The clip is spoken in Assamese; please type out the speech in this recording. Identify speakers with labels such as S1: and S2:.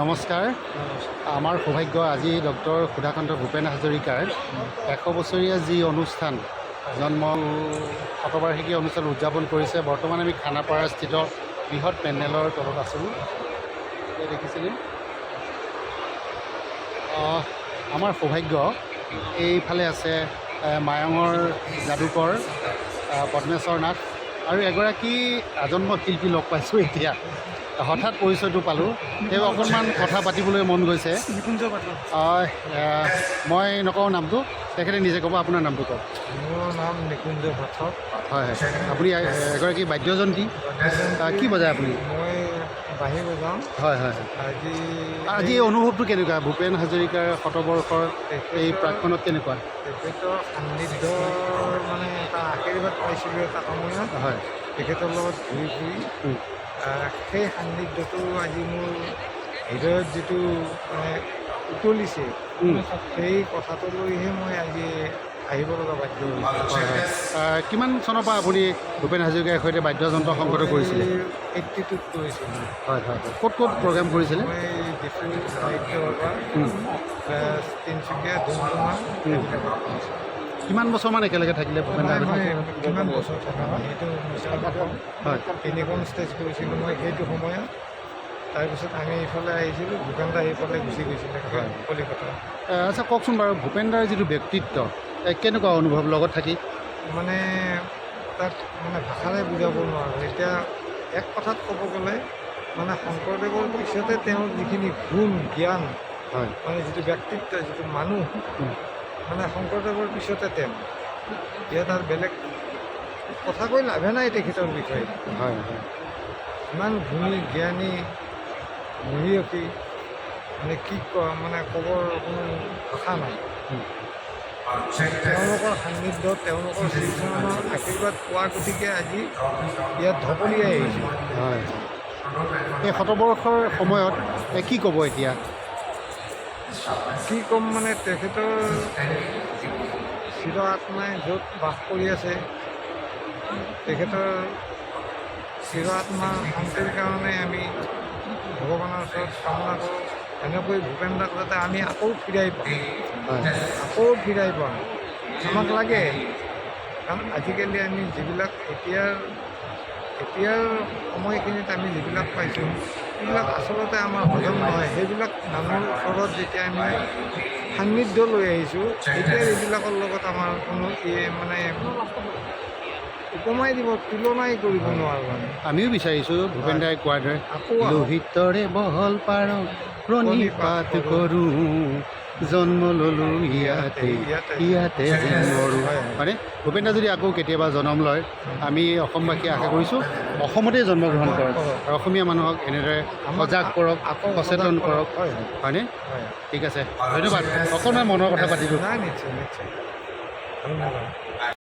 S1: নমস্কাৰ। আমাৰ সৌভাগ্য আজি ডক্টৰ সুধাকান্ত ভূপেন হাজৰিকাৰ 100 বছৰীয়া যি অনুষ্ঠান জন্ম শতবাৰ্ষিকী অনুষ্ঠান উদযাপন কৰিছে। বৰ্তমান আমি খানাপাৰাস্থিত বৃহৎ পেণ্ডেলৰ তলত আছোঁ। দেখিছেনে? আমাৰ সৌভাগ্য এইফালে আছে মায়ঙৰ যাদুকৰ পদ্মেশ্বৰ নাথ আৰু এগৰাকী আজন্ম শিল্পী লগ পাইছোঁ। এতিয়া হঠাৎ পৰিচয়টো পালোঁ। তেওঁ অকণমান কথা পাতিবলৈ মন গৈছে। মই নকওঁ নামটো, তেখেতে নিজে ক'ব। আপোনাৰ নামটো কওক।
S2: মোৰ নাম নিকুঞ্জ পাঠক।
S1: হয়, আপুনি এগৰাকী বাদ্যযন্ত্ৰী। কি বজায় আপুনি?
S2: মই বাঁহী বজাওঁ।
S1: হয় হয়। আজি এই অনুভৱটো কেনেকুৱা? ভূপেন হাজৰিকাৰ শতবৰ্ষৰ এই প্ৰাক্ষণত কেনেকুৱা?
S2: তেখেতৰ সান্নিধ্যৰ মানে এটা আশীৰ্বাদ পাইছিলোঁ এটা সময়ত।
S1: হয়,
S2: তেখেতৰ লগত ঘূৰি ফুৰি সেই সান্নিধ্যটো আজি মোৰ হৃদয়ত যিটো মানে উতলিছে, সেই কথাটো লৈহে মই আজি আহিব লগা বাধ্য হৈছোঁ।
S1: হয় হয়। কিমান চনৰ পৰা আপুনি ভূপেন হাজৰিকাৰ সৈতে বাদ্যযন্ত্ৰ সংগত কৰিছিলে?
S2: 82ত কৰিছিলোঁ।
S1: হয় হয়। ক'ত ক'ত প্ৰগ্ৰাম কৰিছিলে?
S2: মই ডিফু সাহিত্য সভা, তিনিচুকীয়া, ডুমডুমা এইবিলাকত কৰিছিলোঁ।
S1: কিমান বছৰমান একেলগে থাকিলে ভূপেন
S2: মই
S1: হাজৰিকা?
S2: কিমান বছৰ থকা সেইটো মিছা নকওঁ।
S1: হয়
S2: 3খন ষ্টেজ কৰিছিলোঁ মই সেইটো সময়ত। তাৰপিছত আমি এইফালে আহিছিলোঁ, ভূপেন দা এইফালে গুচি গৈছিলে কলিকতা।
S1: আচ্ছা, কওকচোন বাৰু ভূপেন দাৰ যিটো ব্যক্তিত্ব কেনেকুৱা অনুভৱ লগত থাকি?
S2: মানে তাক মানে ভাষাৰে বুজাব নোৱাৰোঁ। এতিয়া এক কথাত ক'ব গ'লে মানে শংকৰদেৱৰ পিছতে তেওঁৰ যিখিনি গুণ জ্ঞান,
S1: হয়,
S2: মানে যিটো ব্যক্তিত্ব, যিটো মানুহ, মানে শংকৰদেৱৰ পিছতে তেওঁ। ইয়াত আৰু বেলেগ কথা কৈ লাভে নাই তেখেতৰ বিষয়ে।
S1: হয় হয়।
S2: ইমান গুণী জ্ঞানী মহিয়সী, মানে কি মানে ক'বৰ কোনো ভাষা নাই। তেওঁলোকৰ সান্নিধ্যত, তেওঁলোকৰ শ্ৰীচৰণৰ আশীৰ্বাদ পোৱা গতিকে আজি ইয়াত ঢপলিয়াই আহিছোঁ।
S1: হয়। এই শতবৰ্ষৰ সময়ত কি ক'ব এতিয়া?
S2: কি ক'ম মানে তেখেতৰ চিৰ আত্মাই য'ত বাস কৰি আছে, তেখেতৰ চিৰ আত্মা শান্তিৰ কাৰণে আমি ভগৱানৰ ওচৰত কামনা কৰোঁ। এনেকৈ ভূপেন দাক যাতে আমি আকৌ ফিৰাই পাওঁ, আমাক লাগে। কাৰণ আজিকালি আমি যিবিলাক এতিয়াৰ সময়খিনিত আমি যিবিলাক পাইছোঁ, সেইবিলাক আচলতে আমাৰ হজম নহয়। সেইবিলাক মানুহৰ ওচৰত যেতিয়া আমি সান্নিধ্য লৈ আহিছোঁ, এতিয়া এইবিলাকৰ লগত আমাৰ কোনো মানে উপমাই দিব, তুলনাই কৰিব নোৱাৰোঁ আমি।
S1: আমিও বিচাৰিছোঁ ভূপেন দাই কোৱাৰ দৰে
S2: আকৌ
S1: লোহিতৰে বহল পাৰ প্ৰণিপাত কৰোঁ, জন্ম ল'লোঁ ইয়াতে ইয়াতে মৰোঁ। হয়নে? ভূপেন দা যদি আকৌ কেতিয়াবা জন্ম লয়, আমি অসমবাসীয়ে আশা কৰিছোঁ অসমতেই জন্মগ্ৰহণ কৰক আৰু অসমীয়া মানুহক এনেদৰে সজাগ কৰক, সচেতন কৰক। হয়নে? ঠিক আছে, ধন্যবাদ। অকণমান মনৰ কথা পাতিলোঁ।
S2: নিশ্চয় নিশ্চয়, ধন্যবাদ।